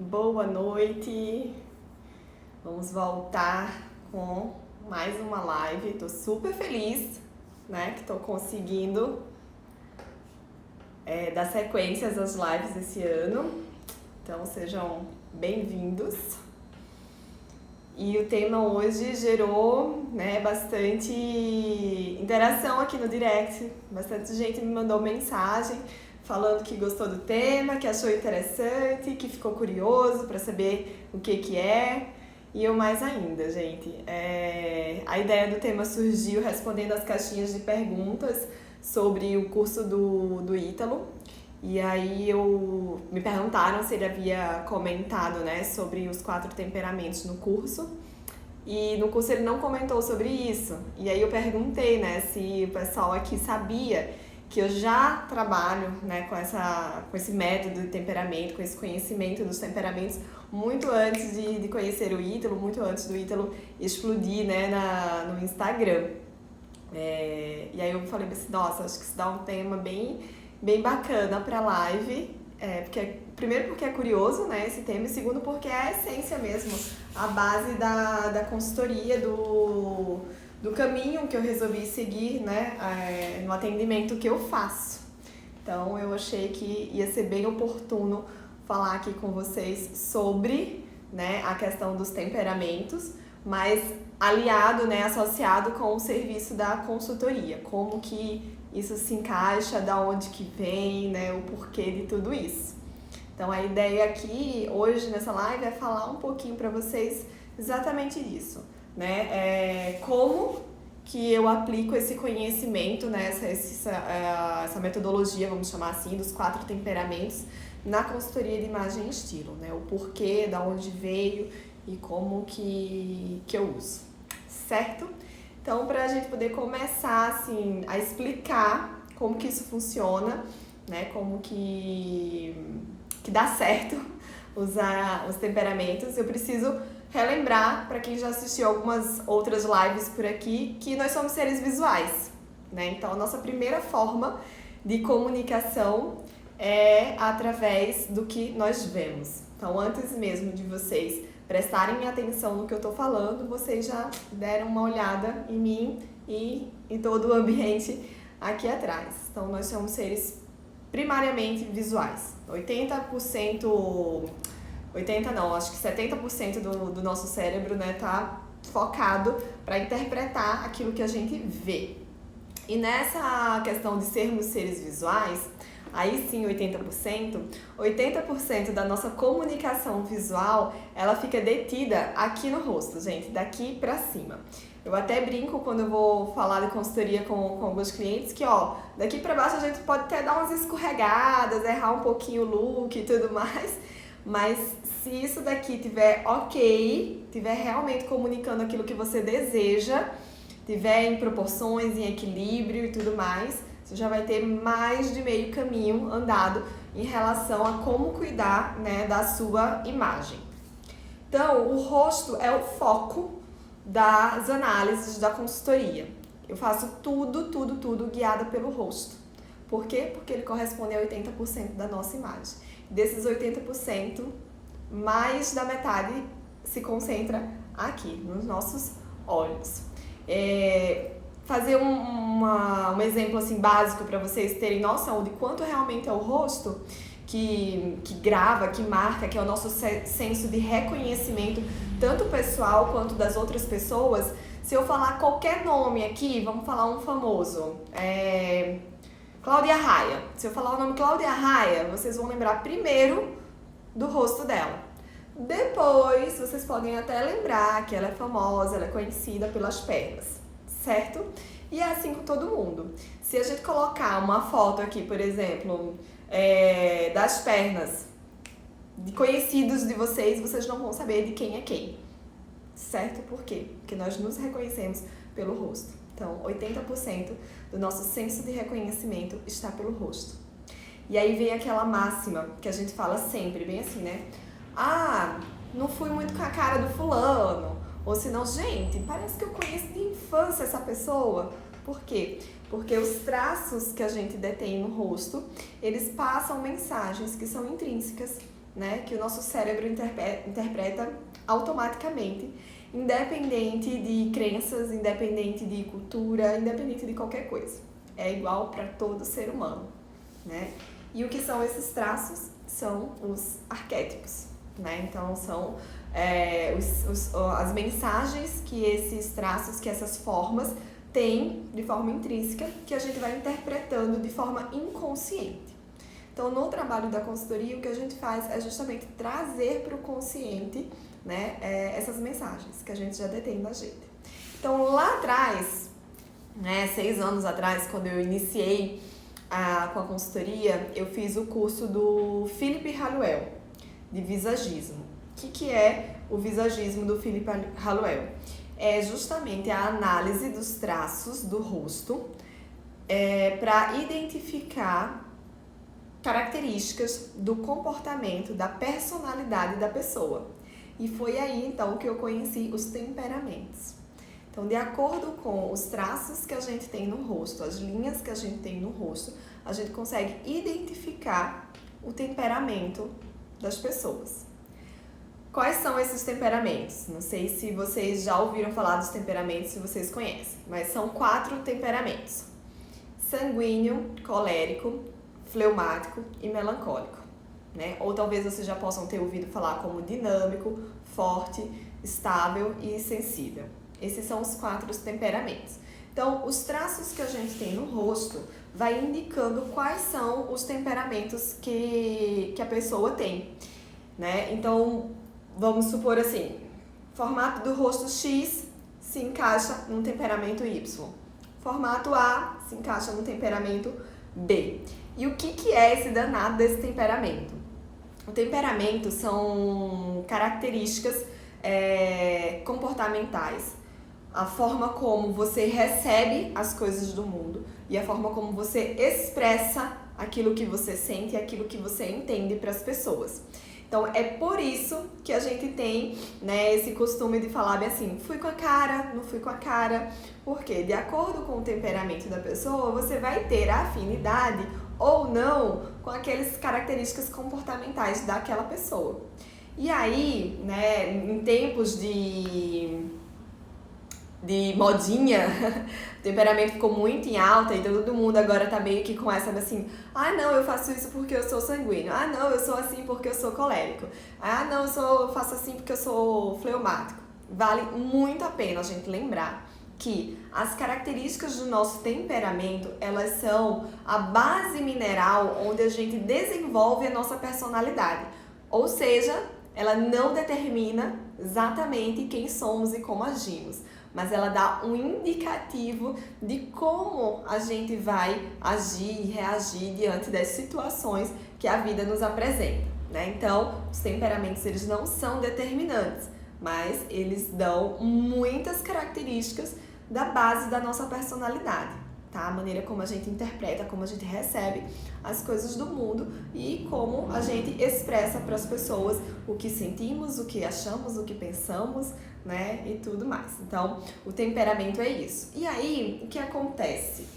Boa noite! Vamos voltar com mais uma live. Tô super feliz, né, que tô conseguindo dar sequências às lives esse ano. Então sejam bem-vindos. E o tema hoje gerou, né, bastante interação aqui no direct. Bastante gente me mandou mensagem falando que gostou do tema, que achou interessante, que ficou curioso para saber o que é. E eu mais ainda, gente. A ideia do tema surgiu respondendo as caixinhas de perguntas sobre o curso do Ítalo. E aí me perguntaram se ele havia comentado, né, sobre os 4 temperamentos no curso. E no curso ele não comentou sobre isso. E aí eu perguntei, né, se o pessoal aqui sabia que eu já trabalho, né, com esse método de temperamento, com esse conhecimento dos temperamentos, muito antes de conhecer o Ítalo, muito antes do Ítalo explodir, né, no Instagram. E aí eu falei assim, nossa, acho que isso dá um tema bem bacana para live, primeiro porque é curioso, né, esse tema, e segundo porque é a essência mesmo, a base da consultoria, do caminho que eu resolvi seguir, né, no atendimento que eu faço. Então eu achei que ia ser bem oportuno falar aqui com vocês sobre, né, a questão dos temperamentos, mas aliado, né, associado com o serviço da consultoria, como que isso se encaixa, da onde que vem, né, o porquê de tudo isso. Então a ideia aqui hoje nessa live é falar um pouquinho para vocês exatamente disso, né, como que eu aplico esse conhecimento, né, essa metodologia, vamos chamar assim, dos 4 temperamentos na consultoria de imagem e estilo, né, o porquê, da onde veio e como que eu uso, certo? Então, para a gente poder começar assim a explicar como que isso funciona, né, como que dá certo usar os temperamentos, eu preciso relembrar, para quem já assistiu algumas outras lives por aqui, que nós somos seres visuais, né? Então, a nossa primeira forma de comunicação é através do que nós vemos. Então, antes mesmo de vocês prestarem atenção no que eu estou falando, vocês já deram uma olhada em mim e em todo o ambiente aqui atrás. Então, nós somos seres primariamente visuais. 70% do nosso cérebro, né, tá focado para interpretar aquilo que a gente vê. E nessa questão de sermos seres visuais, aí sim 80% da nossa comunicação visual, ela fica detida aqui no rosto, gente, daqui pra cima. Eu até brinco quando eu vou falar de consultoria com alguns clientes que, ó, daqui pra baixo a gente pode até dar umas escorregadas, errar um pouquinho o look e tudo mais, mas se isso daqui tiver ok, tiver realmente comunicando aquilo que você deseja, tiver em proporções, em equilíbrio e tudo mais, você já vai ter mais de meio caminho andado em relação a como cuidar, né, da sua imagem. Então, o rosto é o foco das análises da consultoria. Eu faço tudo guiada pelo rosto. Por quê? Porque ele corresponde a 80% da nossa imagem. Desses 80%, mais da metade se concentra aqui, nos nossos olhos. Fazer um exemplo assim básico para vocês terem noção de quanto realmente é o rosto que grava, que marca, que é o nosso senso de reconhecimento, tanto pessoal quanto das outras pessoas. Se eu falar qualquer nome aqui, vamos falar um famoso, Cláudia Raia. Se eu falar o nome Cláudia Raia, vocês vão lembrar primeiro do rosto dela. Depois, vocês podem até lembrar que ela é famosa, ela é conhecida pelas pernas, certo? E é assim com todo mundo. Se a gente colocar uma foto aqui, por exemplo, das pernas de conhecidos de vocês, vocês não vão saber de quem é quem, certo? Por quê? Porque nós nos reconhecemos pelo rosto. Então, 80% do nosso senso de reconhecimento está pelo rosto. E aí vem aquela máxima que a gente fala sempre, bem assim, né? Ah, não fui muito com a cara do fulano. Ou senão, gente, parece que eu conheço de infância essa pessoa. Por quê? Porque os traços que a gente detém no rosto, eles passam mensagens que são intrínsecas, né, que o nosso cérebro interpreta automaticamente, independente de crenças, independente de cultura, independente de qualquer coisa. É igual para todo ser humano, né? E o que são esses traços? São os arquétipos, né? Então, são as mensagens que esses traços, que essas formas têm de forma intrínseca, que a gente vai interpretando de forma inconsciente. Então, no trabalho da consultoria, o que a gente faz é justamente trazer para o consciente, né, essas mensagens que a gente já detém na gente. Então, lá atrás, né, 6 anos atrás, quando eu iniciei com a consultoria, eu fiz o curso do Philip Hallowell, de visagismo. O que é o visagismo do Philip Hallowell? É justamente a análise dos traços do rosto para identificar características do comportamento, da personalidade da pessoa. E foi aí, então, que eu conheci os temperamentos. Então, de acordo com os traços que a gente tem no rosto, as linhas que a gente tem no rosto, a gente consegue identificar o temperamento das pessoas. Quais são esses temperamentos? Não sei se vocês já ouviram falar dos temperamentos, se vocês conhecem, mas são 4 temperamentos: sanguíneo, colérico, fleumático e melancólico, né? Ou talvez vocês já possam ter ouvido falar como dinâmico, forte, estável e sensível. Esses são os 4 temperamentos. Então, os traços que a gente tem no rosto vai indicando quais são os temperamentos que a pessoa tem, né? Então, vamos supor assim, formato do rosto X se encaixa num temperamento Y. Formato A se encaixa no temperamento B. E o que é esse danado desse temperamento? O temperamento são características comportamentais. A forma como você recebe as coisas do mundo e a forma como você expressa aquilo que você sente e aquilo que você entende para as pessoas. Então, é por isso que a gente tem, né, esse costume de falar bem assim, fui com a cara, não fui com a cara, porque de acordo com o temperamento da pessoa, você vai ter a afinidade ou não com aquelas características comportamentais daquela pessoa. E aí, né, em tempos de modinha, o temperamento ficou muito em alta e todo mundo agora tá meio que com essa assim, ah não, eu faço isso porque eu sou sanguíneo, ah não, eu sou assim porque eu sou colérico, ah não, eu faço assim porque eu sou fleumático. Vale muito a pena a gente lembrar que as características do nosso temperamento, elas são a base mineral onde a gente desenvolve a nossa personalidade, ou seja, ela não determina exatamente quem somos e como agimos, mas ela dá um indicativo de como a gente vai agir e reagir diante das situações que a vida nos apresenta, né? Então, os temperamentos, eles não são determinantes, mas eles dão muitas características da base da nossa personalidade, tá? A maneira como a gente interpreta, como a gente recebe as coisas do mundo e como a gente expressa para as pessoas o que sentimos, o que achamos, o que pensamos, né? E tudo mais. Então, o temperamento é isso. E aí, o que acontece?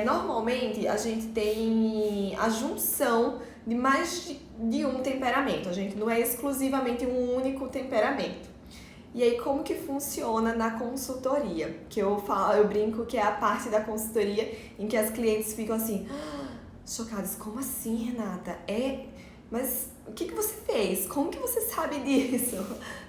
Normalmente, a gente tem a junção de mais de um temperamento. A gente não é exclusivamente um único temperamento. E aí, como que funciona na consultoria? Que eu brinco que é a parte da consultoria em que as clientes ficam assim, chocadas, como assim, Renata? Mas o que você fez? Como que você sabe disso?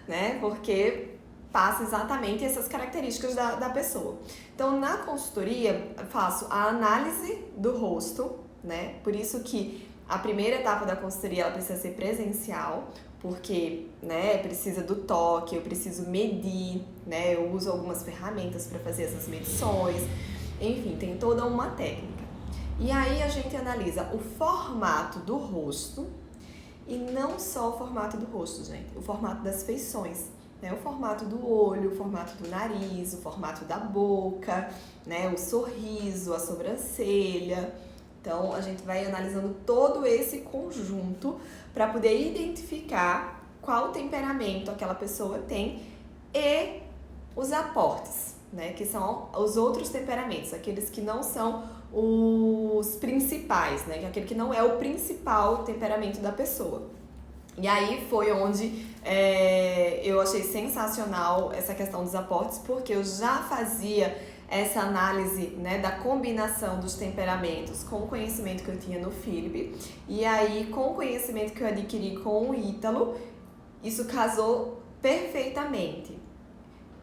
Né? Porque passa exatamente essas características da pessoa. Então, na consultoria, eu faço a análise do rosto, né? Por isso que a primeira etapa da consultoria ela precisa ser presencial, porque, né, precisa do toque, eu preciso medir, né? Eu uso algumas ferramentas para fazer essas medições, enfim, tem toda uma técnica. E aí a gente analisa o formato do rosto e não só o formato do rosto, gente, o formato das feições, né? O formato do olho, o formato do nariz, o formato da boca, né? O sorriso, a sobrancelha. Então, a gente vai analisando todo esse conjunto para poder identificar qual temperamento aquela pessoa tem e os aportes, né? Que são os outros temperamentos, aqueles que não são os principais, né? Aquele que não é o principal temperamento da pessoa. E aí foi onde eu achei sensacional essa questão dos aportes, porque eu já fazia essa análise, né, da combinação dos temperamentos com o conhecimento que eu tinha no Philip, e aí com o conhecimento que eu adquiri com o Ítalo, isso casou perfeitamente.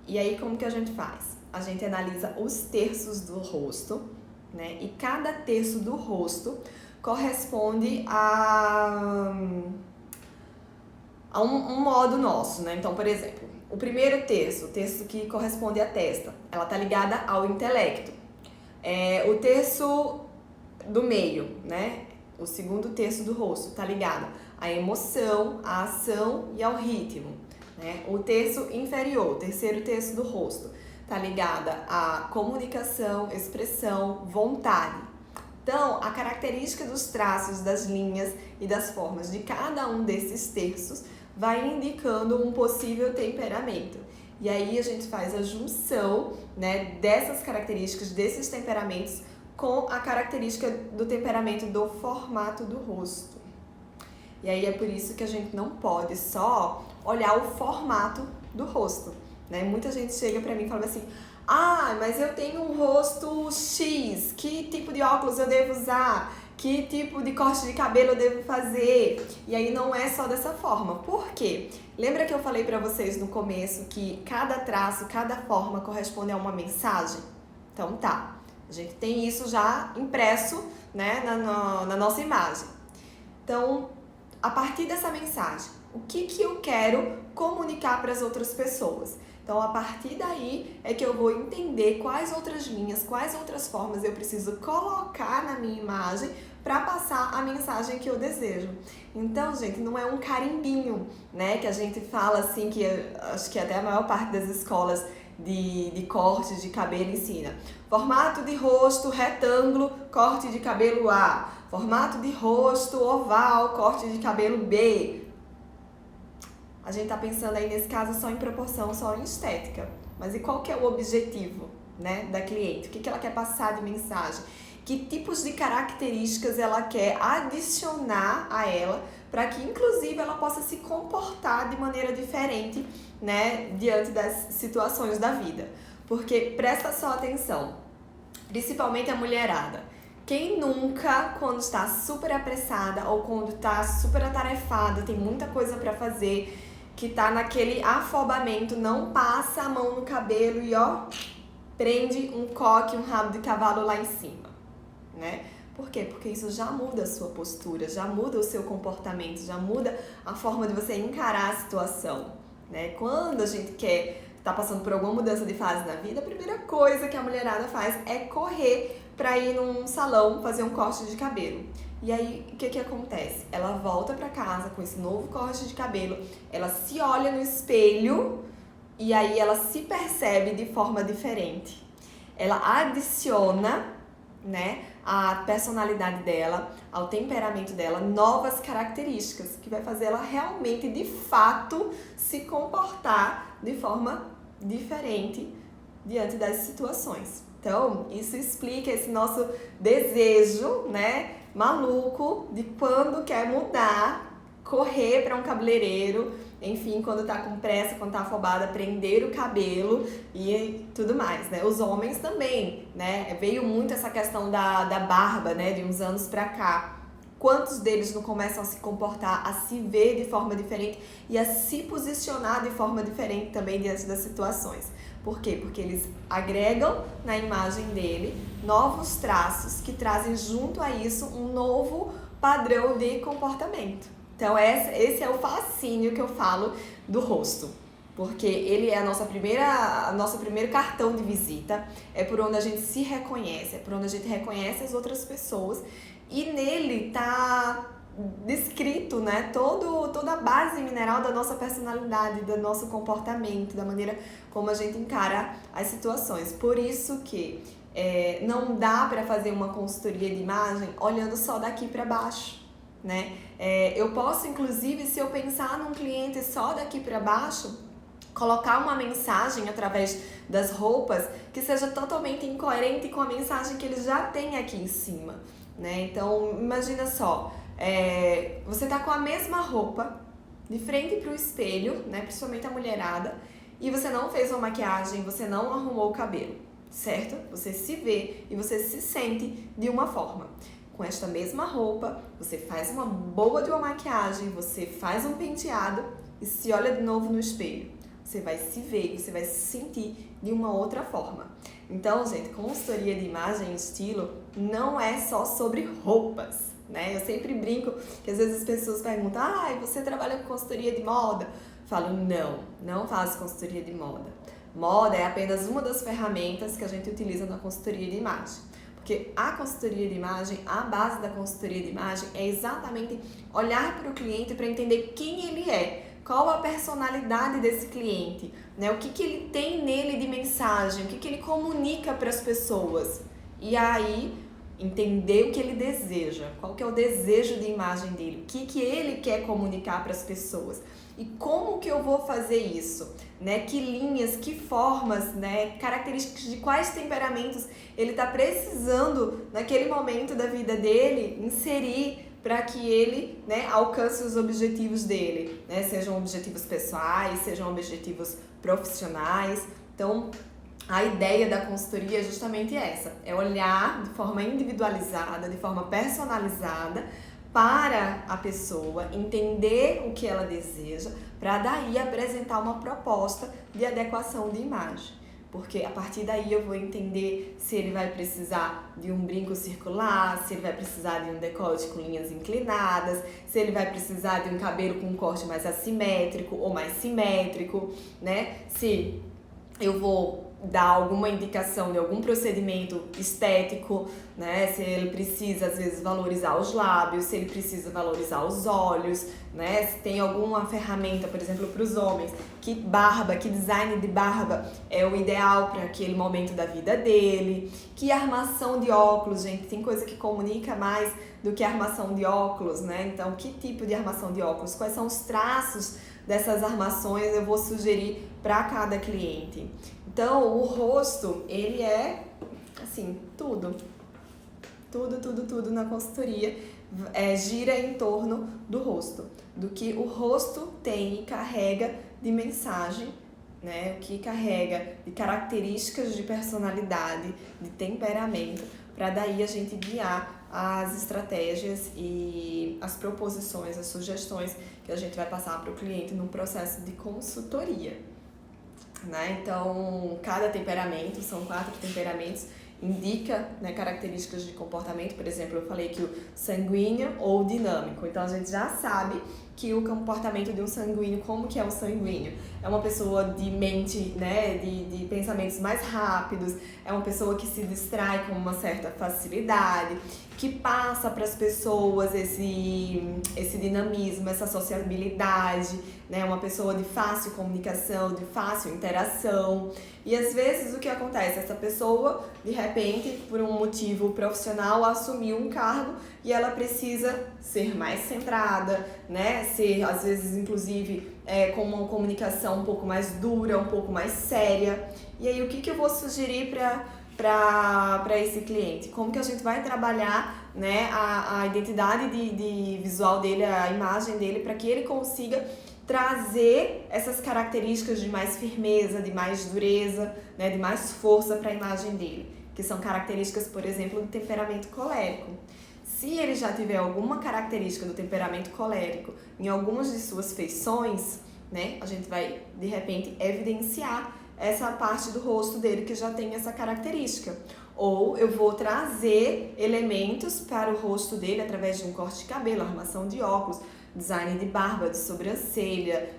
E aí como que a gente faz? A gente analisa os terços do rosto, né, e cada terço do rosto corresponde a um modo nosso, né? Então, por exemplo, o primeiro terço, o terço que corresponde à testa, ela tá ligada ao intelecto. O terço do meio, né? O segundo terço do rosto tá ligado à emoção, à ação e ao ritmo, né? O terço inferior, o terceiro terço do rosto, tá ligada à comunicação, expressão, vontade. Então, a característica dos traços, das linhas e das formas de cada um desses terços vai indicando um possível temperamento. E aí a gente faz a junção, né, dessas características, desses temperamentos, com a característica do temperamento do formato do rosto. E aí é por isso que a gente não pode só olhar o formato do rosto, né? Muita gente chega pra mim e fala assim: ah, mas eu tenho um rosto X, que tipo de óculos eu devo usar? Que tipo de corte de cabelo eu devo fazer? E aí não é só dessa forma. Por quê? Lembra que eu falei pra vocês no começo que cada traço, cada forma corresponde a uma mensagem? Então tá, a gente tem isso já impresso, né, na nossa imagem. Então, a partir dessa mensagem, o que eu quero comunicar para as outras pessoas? Então, a partir daí é que eu vou entender quais outras linhas, quais outras formas eu preciso colocar na minha imagem para passar a mensagem que eu desejo. Então, gente, não é um carimbinho, né, que a gente fala assim, que acho que até a maior parte das escolas de corte de cabelo ensina. Formato de rosto retângulo, corte de cabelo A. Formato de rosto oval, corte de cabelo B. A gente tá pensando aí nesse caso só em proporção, só em estética. Mas e qual que é o objetivo, né, da cliente? O que ela quer passar de mensagem? Que tipos de características ela quer adicionar a ela para que, inclusive, ela possa se comportar de maneira diferente, né, diante das situações da vida. Porque presta só atenção, principalmente a mulherada. Quem nunca, quando está super apressada ou quando está super atarefada, tem muita coisa para fazer, que tá naquele afobamento, não passa a mão no cabelo e ó, prende um coque, um rabo de cavalo lá em cima, né? Por quê? Porque isso já muda a sua postura, já muda o seu comportamento, já muda a forma de você encarar a situação, né? Quando a gente tá passando por alguma mudança de fase na vida, a primeira coisa que a mulherada faz é correr para ir num salão fazer um corte de cabelo. E aí, o que acontece? Ela volta para casa com esse novo corte de cabelo, ela se olha no espelho e aí ela se percebe de forma diferente. Ela adiciona, né, à personalidade dela, ao temperamento dela, novas características que vai fazer ela realmente, de fato, se comportar de forma diferente diante das situações. Então, isso explica esse nosso desejo, né, maluco de quando quer mudar, correr para um cabeleireiro, enfim, quando tá com pressa, quando tá afobada, prender o cabelo e tudo mais, né? Os homens também, né? Veio muito essa questão da barba, né, de uns anos pra cá. Quantos deles não começam a se comportar, a se ver de forma diferente e a se posicionar de forma diferente também diante das situações? Por quê? Porque eles agregam na imagem dele novos traços que trazem junto a isso um novo padrão de comportamento. Então esse é o fascínio que eu falo do rosto, porque ele é nosso primeiro cartão de visita, é por onde a gente se reconhece, é por onde a gente reconhece as outras pessoas e nele tá descrito, né, toda a base mineral da nossa personalidade, do nosso comportamento, da maneira como a gente encara as situações. Por isso que não dá para fazer uma consultoria de imagem olhando só daqui para baixo, né? Eu posso, inclusive, se eu pensar num cliente só daqui para baixo, colocar uma mensagem através das roupas que seja totalmente incoerente com a mensagem que ele já tem aqui em cima, né? Então, imagina só, você tá com a mesma roupa, de frente para o espelho, né, principalmente a mulherada, e você não fez uma maquiagem, você não arrumou o cabelo, certo? Você se vê e você se sente de uma forma. Com esta mesma roupa, você faz uma boa de uma maquiagem, você faz um penteado e se olha de novo no espelho. Você vai se ver, você vai se sentir de uma outra forma. Então, gente, consultoria de imagem e estilo não é só sobre roupas, né? Eu sempre brinco que às vezes as pessoas perguntam: você trabalha com consultoria de moda? Eu falo, não faço consultoria de moda. Moda é apenas uma das ferramentas que a gente utiliza na consultoria de imagem. Porque a consultoria de imagem, a base da consultoria de imagem é exatamente olhar para o cliente para entender quem ele é. Qual a personalidade desse cliente, né? O que ele tem nele de mensagem, o que ele comunica para as pessoas. E aí, entender o que ele deseja, qual que é o desejo de imagem dele, o que ele quer comunicar para as pessoas. E como que eu vou fazer isso, né? Que linhas, que formas, né? Características de quais temperamentos ele está precisando naquele momento da vida dele inserir para que ele, né, alcance os objetivos dele, né? Sejam objetivos pessoais, sejam objetivos profissionais. Então, a ideia da consultoria é justamente essa, é olhar de forma individualizada, de forma personalizada para a pessoa, entender o que ela deseja, para daí apresentar uma proposta de adequação de imagem. Porque a partir daí eu vou entender se ele vai precisar de um brinco circular, se ele vai precisar de um decote com linhas inclinadas, se ele vai precisar de um cabelo com um corte mais assimétrico ou mais simétrico, né? Se eu vou dar alguma indicação de algum procedimento estético, né? Se ele precisa, às vezes, valorizar os lábios, se ele precisa valorizar os olhos, né? Se tem alguma ferramenta, por exemplo, para os homens, que design de barba é o ideal para aquele momento da vida dele, que armação de óculos, gente, tem coisa que comunica mais do que armação de óculos, né? Então, que tipo de armação de óculos? Quais são os traços dessas armações eu vou sugerir para cada cliente? Então, o rosto, ele é, assim, tudo na consultoria gira em torno do rosto, do que o rosto tem e carrega de mensagem, né? O que carrega de características de personalidade, de temperamento, para daí a gente guiar as estratégias e as proposições, as sugestões que a gente vai passar para o cliente no processo de consultoria, né? Então, cada temperamento, são 4 temperamentos, indica, né, características de comportamento. Por exemplo, eu falei que o sanguíneo ou dinâmico. Então, a gente já sabe que o comportamento de um sanguíneo, como que é um sanguíneo? É uma pessoa de mente, né, de pensamentos mais rápidos, é uma pessoa que se distrai com uma certa facilidade, que passa para as pessoas esse dinamismo, essa sociabilidade, né, uma pessoa de fácil comunicação, de fácil interação. E às vezes o que acontece? Essa pessoa, de repente, por um motivo profissional, assumiu um cargo e ela precisa ser mais centrada, né? Ser, às vezes, inclusive, com uma comunicação um pouco mais dura, um pouco mais séria. E aí, o que eu vou sugerir para esse cliente? Como que a gente vai trabalhar, né, a identidade de visual dele, a imagem dele, para que ele consiga trazer essas características de mais firmeza, de mais dureza, né, de mais força para a imagem dele, que são características, por exemplo, do temperamento colérico. Se ele já tiver alguma característica do temperamento colérico em algumas de suas feições, né, a gente vai, de repente, evidenciar essa parte do rosto dele que já tem essa característica. Ou eu vou trazer elementos para o rosto dele através de um corte de cabelo, armação de óculos, design de barba, de sobrancelha,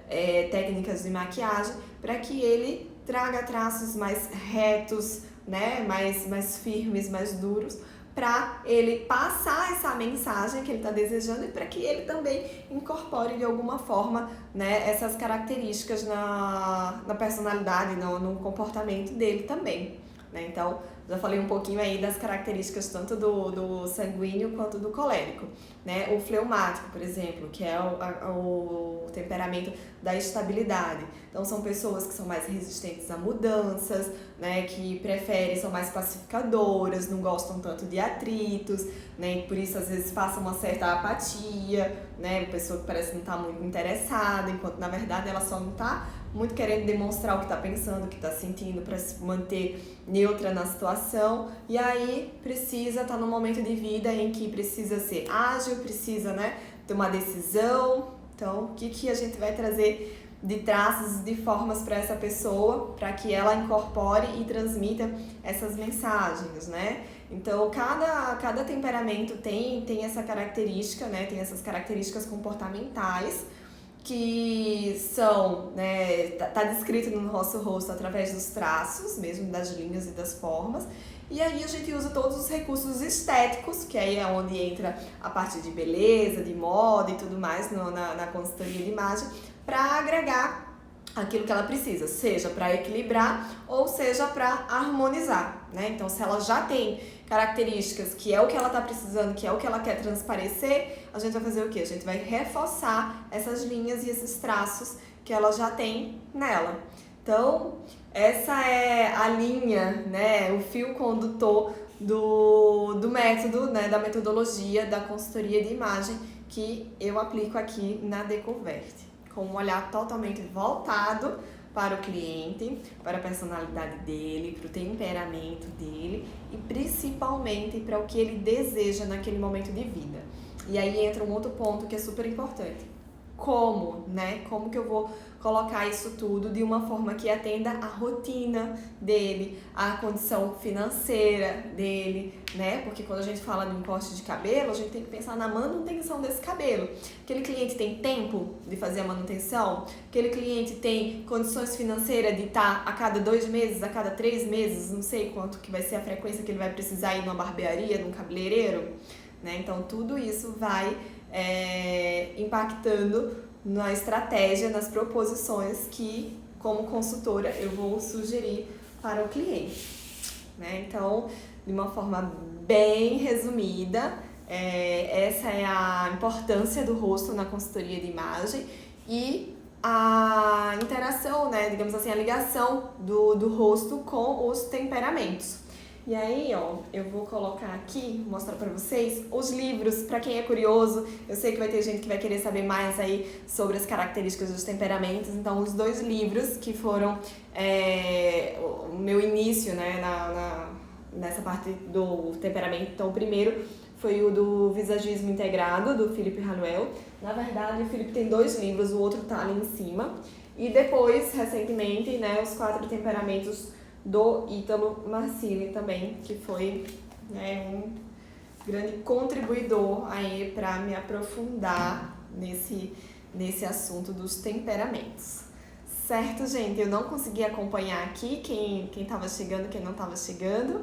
técnicas de maquiagem, para que ele traga traços mais retos, né, mais firmes, mais duros, para ele passar essa mensagem que ele está desejando e para que ele também incorpore de alguma forma, né, essas características na personalidade, no comportamento dele também, né? Então, já falei um pouquinho aí das características tanto do sanguíneo quanto do colérico, né? O fleumático, por exemplo, que é o temperamento da estabilidade. Então, são pessoas que são mais resistentes a mudanças, né? Que preferem, são mais pacificadoras, não gostam tanto de atritos, né? E por isso, às vezes, passa uma certa apatia, né? Pessoa que parece não estar muito interessada, enquanto, na verdade, ela só não está muito querendo demonstrar o que está pensando, o que está sentindo, para se manter neutra na situação. E aí precisa estar num momento de vida em que precisa ser ágil, precisa, né, ter uma decisão. Então, o que a gente vai trazer de traços, de formas para essa pessoa, para que ela incorpore e transmita essas mensagens, né? Então, cada temperamento tem essa característica, né? Tem essas características comportamentais, que são, né, tá descrito no nosso rosto através dos traços, mesmo das linhas e das formas. E aí a gente usa todos os recursos estéticos, que aí é onde entra a parte de beleza, de moda e tudo mais na consultoria de imagem, para agregar aquilo que ela precisa, seja para equilibrar ou seja para harmonizar, né? Então, se ela já tem características que é o que ela está precisando, que é o que ela quer transparecer, a gente vai fazer o quê? A gente vai reforçar essas linhas e esses traços que ela já tem nela. Então, essa é a linha, né, o fio condutor do método, né, da metodologia da consultoria de imagem que eu aplico aqui na Decoverte, com um olhar totalmente voltado para o cliente, para a personalidade dele, para o temperamento dele e principalmente para o que ele deseja naquele momento de vida. E aí entra um outro ponto que é super importante. Como, né? Como que eu vou colocar isso tudo de uma forma que atenda a rotina dele, a condição financeira dele, né? Porque quando a gente fala de um corte de cabelo, a gente tem que pensar na manutenção desse cabelo. Aquele cliente tem tempo de fazer a manutenção? Aquele cliente tem condições financeiras de estar a cada 2 meses, a cada 3 meses, não sei quanto que vai ser a frequência que ele vai precisar ir numa barbearia, num cabeleireiro, né? Então, tudo isso vai impactando na estratégia, nas proposições que, como consultora, eu vou sugerir para o cliente, né? Então, de uma forma bem resumida, essa é a importância do rosto na consultoria de imagem e a interação, né, digamos assim, a ligação do rosto com os temperamentos. E aí, ó, eu vou colocar aqui, mostrar pra vocês os livros, pra quem é curioso. Eu sei que vai ter gente que vai querer saber mais aí sobre as características dos temperamentos. Então, os 2 livros que foram o meu início, né, nessa parte do temperamento. Então, o primeiro foi o do Visagismo Integrado, do Philippe Halluel. Na verdade, o Philippe tem 2 livros, o outro tá ali em cima. E depois, recentemente, né, os 4 temperamentos do Ítalo Marcilli também, que foi, né, um grande contribuidor aí para me aprofundar nesse assunto dos temperamentos. Certo, gente? Eu não consegui acompanhar aqui quem estava chegando, quem não estava chegando.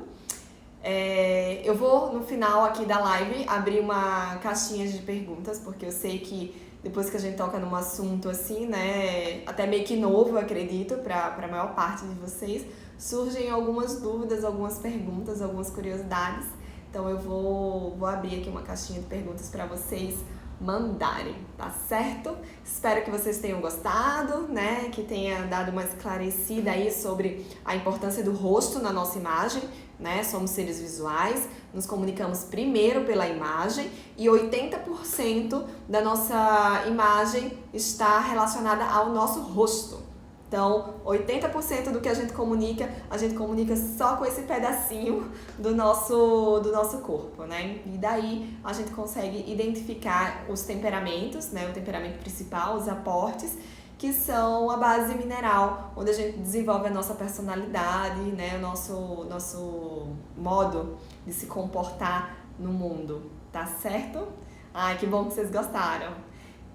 Eu vou, no final aqui da live, abrir uma caixinha de perguntas, porque eu sei que depois que a gente toca num assunto assim, né, até meio que novo, eu acredito, para a maior parte de vocês, surgem algumas dúvidas, algumas perguntas, algumas curiosidades. Então eu vou abrir aqui uma caixinha de perguntas para vocês mandarem, tá certo? Espero que vocês tenham gostado, né? Que tenha dado uma esclarecida aí sobre a importância do rosto na nossa imagem, né? Somos seres visuais, nos comunicamos primeiro pela imagem e 80% da nossa imagem está relacionada ao nosso rosto. Então, 80% do que a gente comunica só com esse pedacinho do nosso corpo, né? E daí a gente consegue identificar os temperamentos, né? O temperamento principal, os aportes, que são a base mineral, onde a gente desenvolve a nossa personalidade, né? O nosso modo de se comportar no mundo, tá certo? Ai, que bom que vocês gostaram,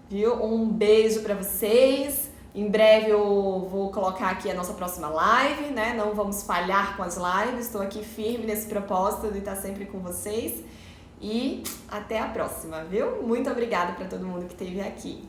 viu? Um beijo pra vocês. Em breve eu vou colocar aqui a nossa próxima live, né? Não vamos falhar com as lives, estou aqui firme nesse propósito de estar sempre com vocês. E até a próxima, viu? Muito obrigada para todo mundo que esteve aqui.